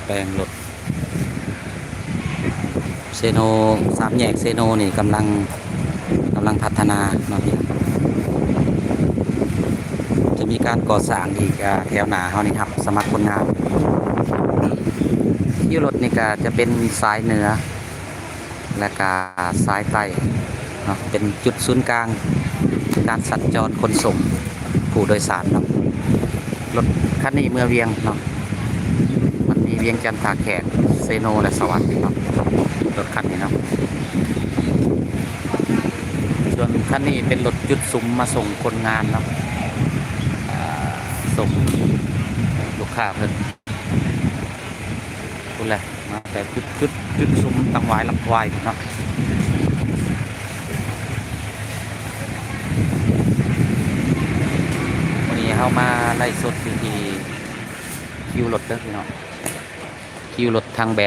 แปลงรถเซโนสามแยกเซโนนี่กำลังพัฒนาเนาะพี่จะมีการก่อสร้างอีกแถวหน้าเฮานี่ครับสมัครคนงานที่รถนี่ก็จะเป็นสายเหนือและก็สายใต้เนาะเป็นจุดศูนย์กลางการสัญจรขนส่งผู้โดยสารเนาะรถคันนี้เมื่อเวียงเนาะมันมีเวียงจันทร์ท่าแขกเซโนและสวัสดิ์เนาะรถคันนี้เนาะส่วนคันนี้เป็นรถจุดซุ้มมาส่งคนงานเนาะส่งลูกค้าเพิ่นพูดเลยมาแต่จุดซุ้มตังหวายลำควายเนาะวันนี้เข้ามาไล่สดที่คิวรถเด้อพี่น้องคิวรถทางแบง